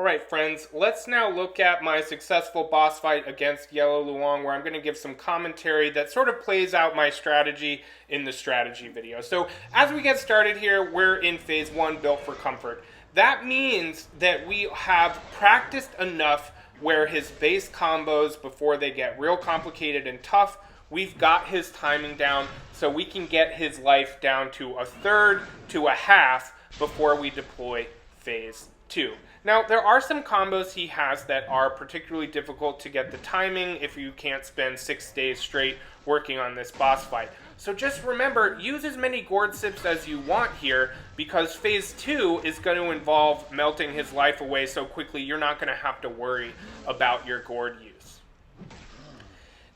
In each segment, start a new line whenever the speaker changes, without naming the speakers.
Alright friends, let's now look at my successful boss fight against Yellow Loong, where I'm going to give some commentary that sort of plays out my strategy in the strategy video. So as we get started here, we're in phase 1, built for comfort. That means that we have practiced enough where his base combos, before they get real complicated and tough, we've got his timing down so we can get his life down to a third to a half before we deploy phase 2. Now, there are some combos he has that are particularly difficult to get the timing if you can't spend 6 days straight working on this boss fight. So just remember, use as many gourd sips as you want here, because phase 2 is going to involve melting his life away so quickly you're not going to have to worry about your gourd use.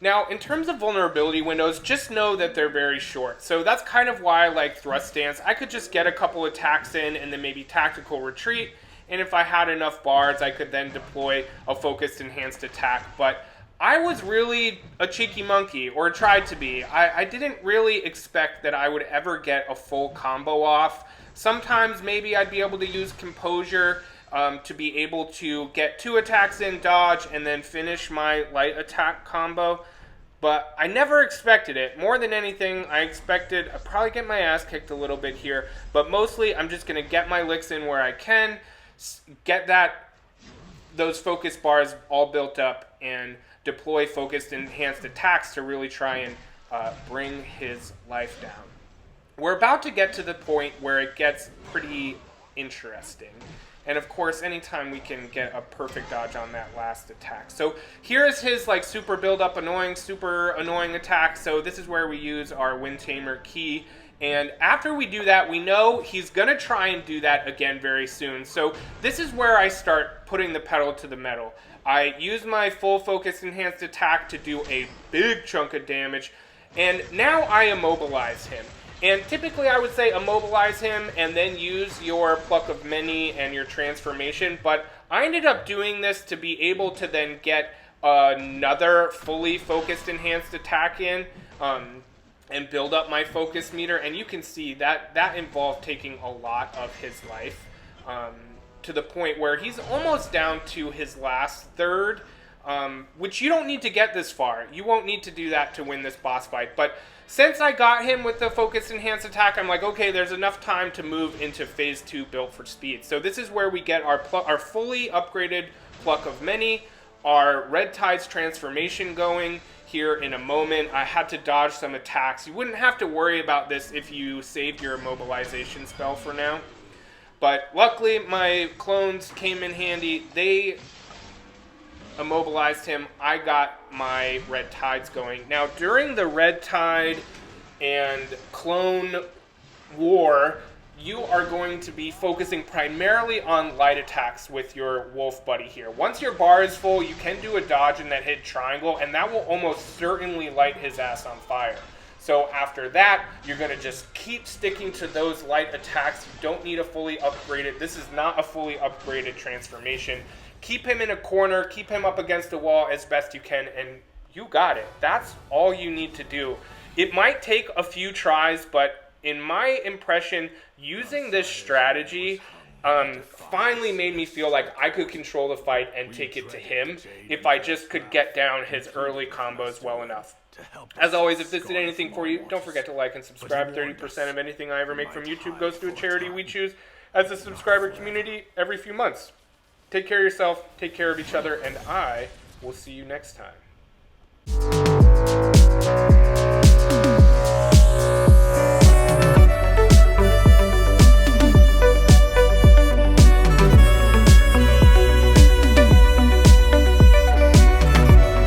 Now, in terms of vulnerability windows, just know that they're very short. So that's kind of why I like thrust stance. I could just get a couple attacks in and then maybe tactical retreat. And if I had enough bards, I could then deploy a focused enhanced attack. But I was really a cheeky monkey, or tried to be. I didn't really expect that I would ever get a full combo off. Sometimes maybe I'd be able to use composure to be able to get 2 attacks in, dodge, and then finish my light attack combo. But I never expected it. More than anything, I expected I'd probably get my ass kicked a little bit here. But mostly, I'm just going to get my licks in where I can, get those focus bars all built up, and deploy focused enhanced attacks to really try and bring his life down. We're about to get to the point where it gets pretty interesting. And of course, anytime we can get a perfect dodge on that last attack. So here's his like super build up super annoying attack. So this is where we use our Wind Tamer key. And after we do that, we know he's going to try and do that again very soon. So this is where I start putting the pedal to the metal. I use my full focus enhanced attack to do a big chunk of damage. And now I immobilize him. And typically I would say immobilize him and then use your Pluck of Many and your transformation. But I ended up doing this to be able to then get another fully focused enhanced attack in. And build up my focus meter, and you can see that that involved taking a lot of his life to the point where he's almost down to his last third, which you don't need to get this far. You won't need to do that to win this boss fight, but since I got him with the focus enhanced attack, I'm like, okay, there's enough time to move into phase 2 built for speed. So this is where we get our fully upgraded Pluck of Many, our Red Tide's transformation going. Here in a moment, I had to dodge some attacks. You wouldn't have to worry about this if you saved your immobilization spell for now. But luckily, my clones came in handy. They immobilized him. I got my Red Tides going. Now, during the Red Tide and clone war, you are going to be focusing primarily on light attacks with your wolf buddy here. Once your bar is full, you can do a dodge in that hit triangle, and that will almost certainly light his ass on fire. So after that, you're going to just keep sticking to those light attacks. You don't need a fully upgraded. This is not a fully upgraded transformation. Keep him in a corner, keep him up against a wall as best you can, and you got it. That's all you need to do. It might take a few tries, but in my impression, using this strategy finally made me feel like I could control the fight and take it to him if I just could get down his early combos well enough. As always, if this did anything for you, don't forget to like and subscribe. 30% of anything I ever make from YouTube goes to a charity we choose as a subscriber community every few months. Take care of yourself, take care of each other, and I will see you next time.